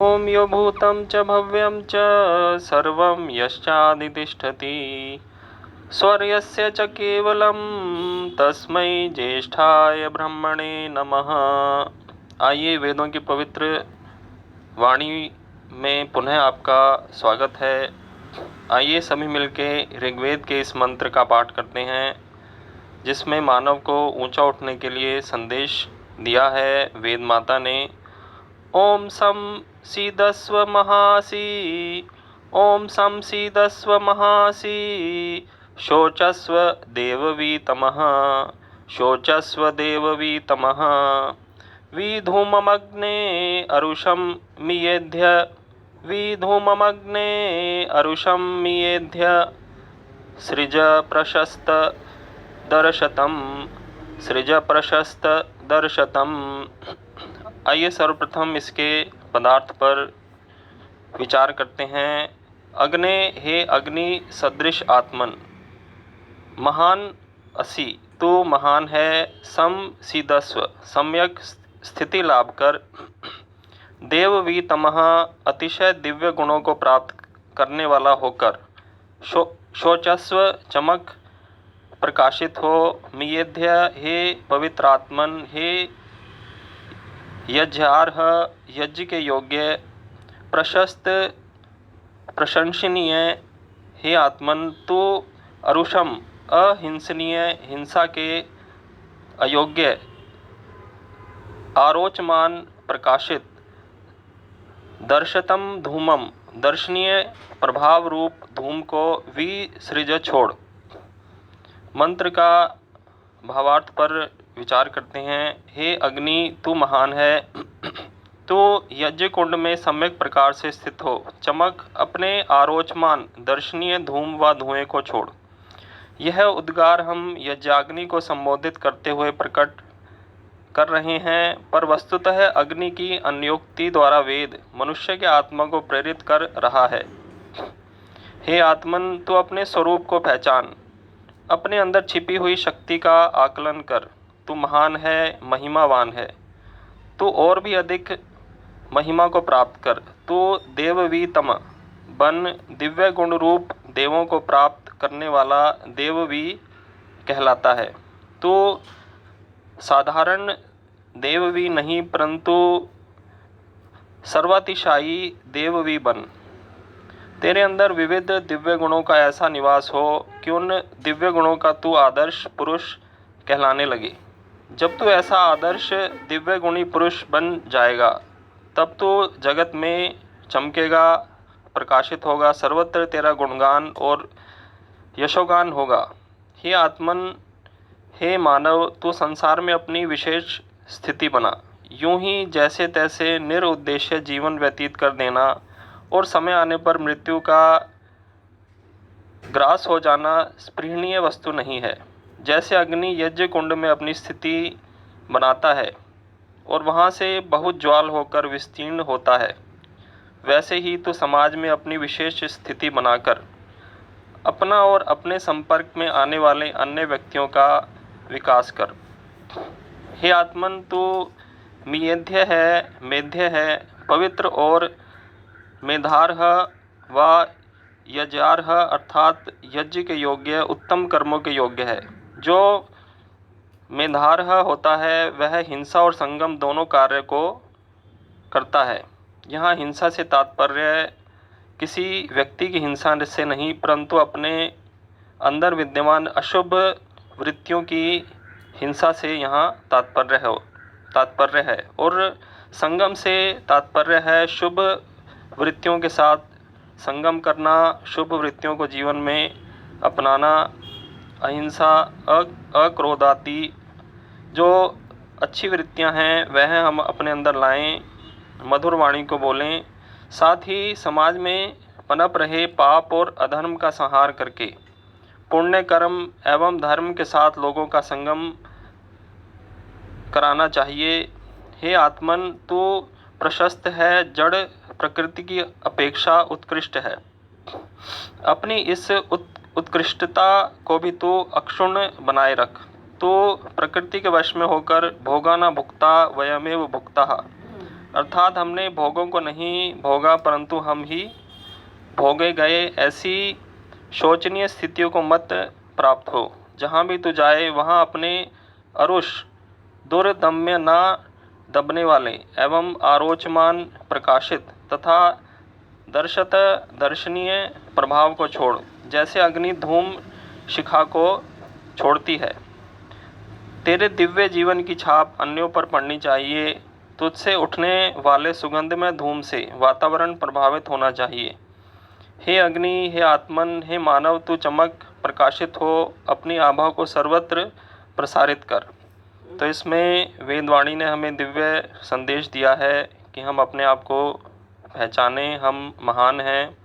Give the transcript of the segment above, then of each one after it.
ॐ यो भूतं च भव्यं च सर्वं यश्चादितिष्ठति स्वर्यस्य च केवलं तस्मै ज्येष्ठाय ब्रह्मणे नमः। आइए वेदों की पवित्र वाणी में पुनः आपका स्वागत है। आइए सभी मिलके ऋग्वेद के इस मंत्र का पाठ करते हैं जिसमें मानव को ऊंचा उठने के लिए संदेश दिया है वेद माता ने। ओम सम सीदस्व महासी, ओम सम सीदस्व महासी, शोचस्व देववीतमः, शोचस्व देववीतमः। विधूममग्ने अरुषं मियेध्य, विधूममग्ने अरुषं मियेध्य, सृज प्रशस्त दर्शतम, सृज प्रशस्त दर्शतम। आइए सर्वप्रथम इसके पदार्थ पर विचार करते हैं। अग्ने, हे अग्नि सदृश आत्मन, महान असी, तू महान है। सम सीदस्व, सम्यक स्थिति लाभ कर। देववीतमः, अतिशय दिव्य गुणों को प्राप्त करने वाला होकर। शोचस्व, चमक प्रकाशित हो। मियेध्य, हे पवित्र आत्मन, हे यज्ञार्ह, यज्ञ के योग्य। प्रशस्त, प्रशंसनीय, हे आत्मन तू अरुषम, अहिंसनीय, हिंसा के अयोग्य। आरोचमान, प्रकाशित। दर्शतम धूमम, दर्शनीय प्रभाव रूप धूम को। विसृज, छोड़। मंत्र का भावार्थ पर विचार करते हैं। हे अग्नि, तू महान है, तू यज्ञ कुंड में सम्यक प्रकार से स्थित हो। चमक, अपने आरोचमान दर्शनीय धूम व धुएं को छोड़। यह उद्गार हम यज्ञाग्नि को संबोधित करते हुए प्रकट कर रहे हैं, पर वस्तुतः अग्नि की अन्योक्ति द्वारा वेद मनुष्य के आत्मा को प्रेरित कर रहा है। हे आत्मन, तू अपने स्वरूप को पहचान, अपने अंदर छिपी हुई शक्ति का आकलन कर। तू महान है, महिमावान है, तू और भी अधिक महिमा को प्राप्त कर। तू देववीतम बन, दिव्य गुण रूप देवों को प्राप्त करने वाला देववी कहलाता है। तू साधारण देववी नहीं परंतु सर्वातिशायी देववी बन। तेरे अंदर विविध दिव्य गुणों का ऐसा निवास हो कि उन दिव्य गुणों का तू आदर्श पुरुष कहलाने लगे। जब तू ऐसा आदर्श दिव्य गुणी पुरुष बन जाएगा तब तू जगत में चमकेगा, प्रकाशित होगा, सर्वत्र तेरा गुणगान और यशोगान होगा। हे आत्मन, हे मानव, तू संसार में अपनी विशेष स्थिति बना। यूं ही जैसे तैसे निरुद्देश्य जीवन व्यतीत कर देना और समय आने पर मृत्यु का ग्रास हो जाना स्पृहणीय वस्तु नहीं है। जैसे अग्नि यज्ञ कुंड में अपनी स्थिति बनाता है और वहाँ से बहुत ज्वाल होकर विस्तीर्ण होता है, वैसे ही तो समाज में अपनी विशेष स्थिति बनाकर अपना और अपने संपर्क में आने वाले अन्य व्यक्तियों का विकास कर। हे आत्मन, तू मेध्य है, मेध्य है, पवित्र और मेधार्ह व यज्ञार्ह अर्थात यज्ञ के योग्य, उत्तम कर्मों के योग्य है। जो मेधार्ह होता है वह हिंसा और संगम दोनों कार्य को करता है। यहाँ हिंसा से तात्पर्य किसी व्यक्ति की हिंसा से नहीं परंतु अपने अंदर विद्यमान अशुभ वृत्तियों की हिंसा से यहाँ तात्पर्य है। और संगम से तात्पर्य है शुभ वृत्तियों के साथ संगम करना, शुभ वृत्तियों को जीवन में अपनाना। अहिंसा, अक्रोधादि जो अच्छी वृत्तियां हैं वह हम अपने अंदर लाएं, मधुर वाणी को बोलें, साथ ही समाज में पनप रहे पाप और अधर्म का संहार करके पुण्य कर्म एवं धर्म के साथ लोगों का संगम कराना चाहिए। हे आत्मन, तू प्रशस्त है, जड़ प्रकृति की अपेक्षा उत्कृष्ट है। अपनी इस उत्कृष्टता को भी तू अक्षुण्ण बनाए रख। तू प्रकृति के वश में होकर भोगा न भुक्ता वयमेव भुक्ता, अर्थात हमने भोगों को नहीं भोगा परंतु हम ही भोगे गए। ऐसी शोचनीय स्थितियों को मत प्राप्त हो। जहाँ भी तू जाए वहाँ अपने अरुष दुर्दम्य न दबने वाले एवं आरोचमान प्रकाशित तथा दर्शत दर्शनीय प्रभाव को छोड़, जैसे अग्नि धूम शिखा को छोड़ती है। तेरे दिव्य जीवन की छाप अन्यों पर पड़नी चाहिए। तुझसे उठने वाले सुगंधमय धूम से वातावरण प्रभावित होना चाहिए। हे अग्नि, हे आत्मन, हे मानव, तू चमक प्रकाशित हो, अपनी आभा को सर्वत्र प्रसारित कर। तो इसमें वेदवाणी ने हमें दिव्य संदेश दिया है कि हम अपने आप को पहचानें, हम महान हैं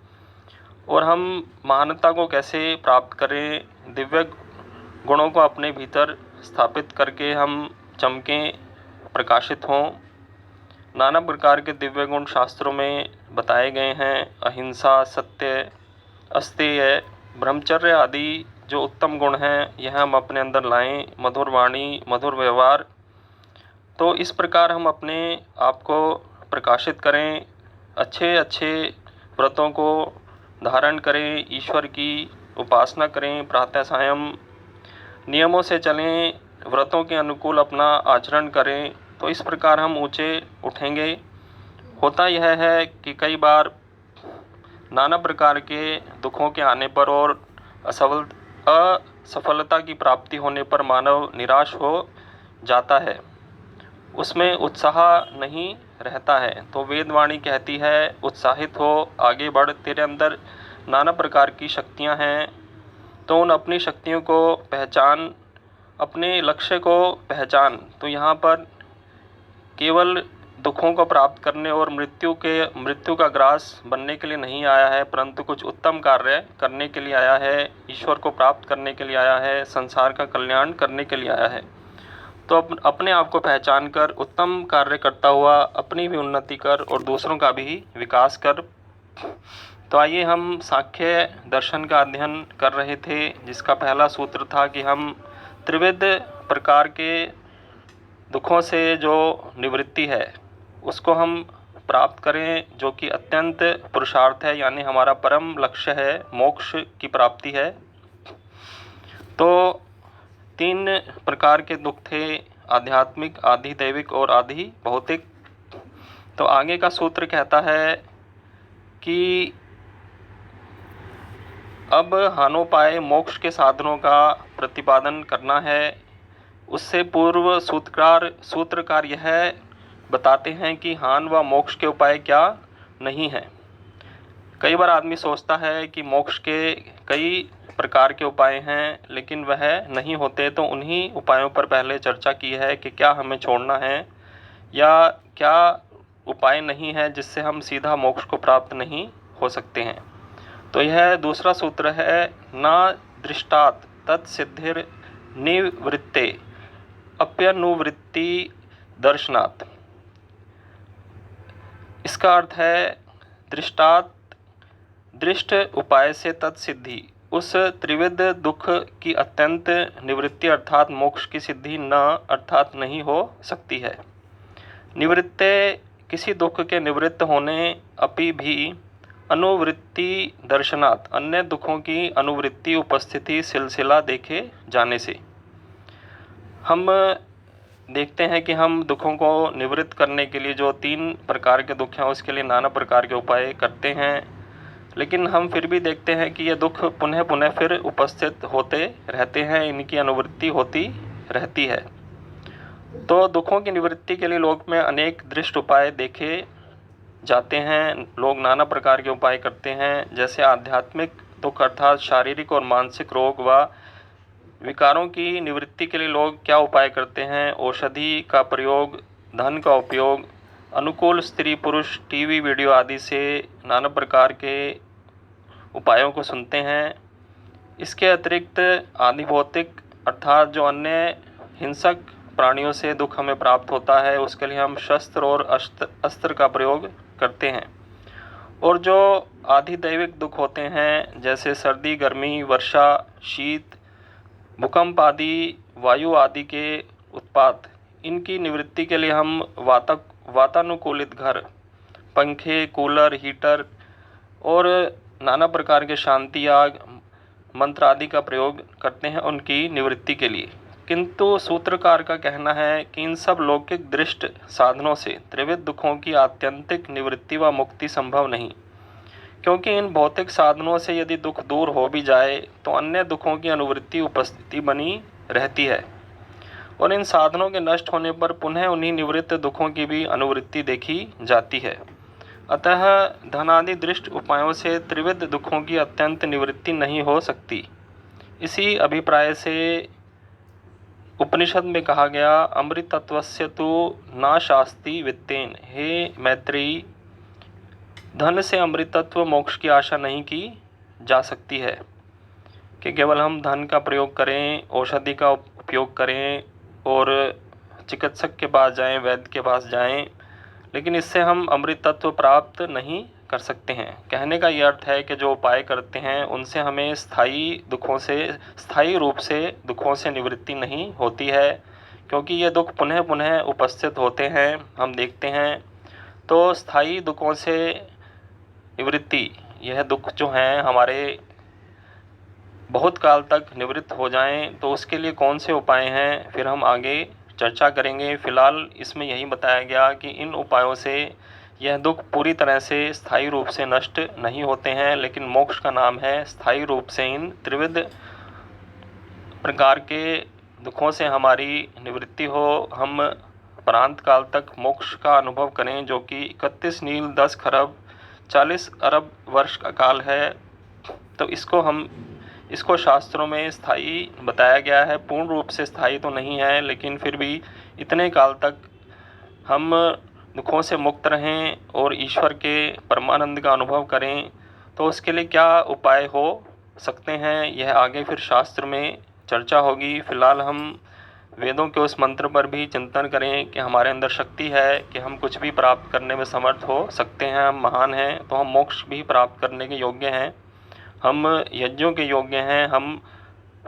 और हम महानता को कैसे प्राप्त करें। दिव्य गुणों को अपने भीतर स्थापित करके हम चमकें, प्रकाशित हों। नाना प्रकार के दिव्य गुण शास्त्रों में बताए गए हैं। अहिंसा, सत्य, अस्तेय, ब्रह्मचर्य आदि जो उत्तम गुण हैं यह हम अपने अंदर लाएं। मधुर वाणी, मधुर व्यवहार। तो इस प्रकार हम अपने आप को प्रकाशित करें, अच्छे अच्छे व्रतों को धारण करें, ईश्वर की उपासना करें, प्रातः सायं नियमों से चलें, व्रतों के अनुकूल अपना आचरण करें। तो इस प्रकार हम ऊंचे उठेंगे। होता यह है कि कई बार नाना प्रकार के दुखों के आने पर और असफलता की प्राप्ति होने पर मानव निराश हो जाता है, उसमें उत्साह नहीं रहता है। तो वेदवाणी कहती है उत्साहित हो, आगे बढ़, तेरे अंदर नाना प्रकार की शक्तियां हैं। तो उन अपनी शक्तियों को पहचान, अपने लक्ष्य को पहचान। तो यहाँ पर केवल दुखों को प्राप्त करने और मृत्यु का ग्रास बनने के लिए नहीं आया है, परंतु कुछ उत्तम कार्य करने के लिए आया है, ईश्वर को प्राप्त करने के लिए आया है, संसार का कल्याण करने के लिए आया है। तो अपने आप को पहचान कर उत्तम कार्य करता हुआ अपनी भी उन्नति कर और दूसरों का भी विकास कर। तो आइए, हम सांख्य दर्शन का अध्ययन कर रहे थे, जिसका पहला सूत्र था कि हम त्रिविध प्रकार के दुखों से जो निवृत्ति है उसको हम प्राप्त करें, जो कि अत्यंत पुरुषार्थ है, यानी हमारा परम लक्ष्य है, मोक्ष की प्राप्ति है। तो 3 प्रकार के दुख थे, आध्यात्मिक, आधि दैविक और आधि भौतिक। तो आगे का सूत्र कहता है कि अब हानोपाय मोक्ष के साधनों का प्रतिपादन करना है। उससे पूर्व सूत्रकार यह बताते हैं कि हान व मोक्ष के उपाय क्या नहीं हैं। कई बार आदमी सोचता है कि मोक्ष के कई प्रकार के उपाय हैं, लेकिन वह नहीं होते। तो उन्हीं उपायों पर पहले चर्चा की है कि क्या हमें छोड़ना है या क्या उपाय नहीं है जिससे हम सीधा मोक्ष को प्राप्त नहीं हो सकते हैं। तो यह दूसरा सूत्र है, न दृष्टात् तत्सिद्धिर निवृत्ते अप्यनुवृत्ति दर्शनात्। इसका अर्थ है दृष्टात्, दृष्ट उपाय से तत्सिद्धि, उस त्रिविध दुख की अत्यंत निवृत्ति अर्थात मोक्ष की सिद्धि न अर्थात नहीं हो सकती है। निवृत्ते किसी दुख के निवृत्त होने, अपि भी अनुवृत्ति दर्शनात्, अन्य दुखों की अनुवृत्ति उपस्थिति सिलसिला देखे जाने से। हम देखते हैं कि हम दुखों को निवृत्त करने के लिए जो 3 प्रकार के दुख हैं उसके लिए नाना प्रकार के उपाय करते हैं, लेकिन हम फिर भी देखते हैं कि ये दुख पुनः पुनः फिर उपस्थित होते रहते हैं, इनकी अनुवृत्ति होती रहती है। तो दुखों की निवृत्ति के लिए लोक में अनेक दृष्ट उपाय देखे जाते हैं। लोग नाना प्रकार के उपाय करते हैं, जैसे आध्यात्मिक दुख अर्थात शारीरिक और मानसिक रोग व विकारों की निवृत्ति के लिए लोग क्या उपाय करते हैं। औषधि का प्रयोग, धन का उपयोग, अनुकूल स्त्री पुरुष, टीवी वीडियो आदि से नाना प्रकार के उपायों को सुनते हैं। इसके अतिरिक्त आदि भौतिक अर्थात जो अन्य हिंसक प्राणियों से दुख हमें प्राप्त होता है उसके लिए हम शस्त्र और अस्त्र का प्रयोग करते हैं। और जो आधि दैविक दुख होते हैं जैसे सर्दी, गर्मी, वर्षा, शीत, भूकंप आदि, वायु आदि के उत्पात, इनकी निवृत्ति के लिए हम वातानुकूलित घर, पंखे, कूलर, हीटर और नाना प्रकार के शांति याग, मंत्र आदि का प्रयोग करते हैं उनकी निवृत्ति के लिए। किंतु सूत्रकार का कहना है कि इन सब लौकिक दृष्ट साधनों से त्रिविध दुखों की आत्यंतिक निवृत्ति व मुक्ति संभव नहीं, क्योंकि इन भौतिक साधनों से यदि दुख दूर हो भी जाए तो अन्य दुखों की अनुवृत्ति उपस्थिति बनी रहती है और इन साधनों के नष्ट होने पर पुनः उन्हीं निवृत्त दुखों की भी अनुवृत्ति देखी जाती है। अतः धनादि दृष्ट उपायों से त्रिविध दुखों की अत्यंत निवृत्ति नहीं हो सकती। इसी अभिप्राय से उपनिषद में कहा गया, अमृतत्वस्य तु नाशास्ति वित्तेन। हे मैत्रेयी, धन से अमृतत्व मोक्ष की आशा नहीं की जा सकती है कि केवल हम धन का प्रयोग करें, औषधि का उपयोग करें और चिकित्सक के पास जाएं, वैद्य के पास जाएं, लेकिन इससे हम अमृत तत्व प्राप्त नहीं कर सकते हैं। कहने का ये अर्थ है कि जो उपाय करते हैं उनसे हमें स्थायी रूप से दुखों से निवृत्ति नहीं होती है, क्योंकि ये दुख पुनः पुनः उपस्थित होते हैं, हम देखते हैं। तो स्थायी दुखों से निवृत्ति, यह दुख जो हैं हमारे बहुत काल तक निवृत्त हो जाएं, तो उसके लिए कौन से उपाय हैं फिर हम आगे चर्चा करेंगे। फिलहाल इसमें यही बताया गया कि इन उपायों से यह दुख पूरी तरह से स्थायी रूप से नष्ट नहीं होते हैं, लेकिन मोक्ष का नाम है स्थायी रूप से इन त्रिविध प्रकार के दुखों से हमारी निवृत्ति हो, हम प्रांत काल तक मोक्ष का अनुभव करें, जो कि 31 नील 10 खरब 40 अरब वर्ष का काल है। तो इसको शास्त्रों में स्थायी बताया गया है। पूर्ण रूप से स्थायी तो नहीं है, लेकिन फिर भी इतने काल तक हम दुखों से मुक्त रहें और ईश्वर के परमानंद का अनुभव करें। तो उसके लिए क्या उपाय हो सकते हैं, यह आगे फिर शास्त्र में चर्चा होगी। फिलहाल हम वेदों के उस मंत्र पर भी चिंतन करें कि हमारे अंदर शक्ति है कि हम कुछ भी प्राप्त करने में समर्थ हो सकते हैं, हम महान हैं, तो हम मोक्ष भी प्राप्त करने के योग्य हैं, हम यज्ञों के योग्य हैं, हम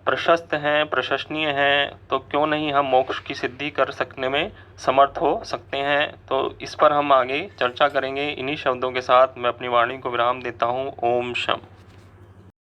प्रशस्त हैं, प्रशंसनीय हैं, तो क्यों नहीं हम मोक्ष की सिद्धि कर सकने में समर्थ हो सकते हैं। तो इस पर हम आगे चर्चा करेंगे। इन्हीं शब्दों के साथ मैं अपनी वाणी को विराम देता हूँ। ओम शम।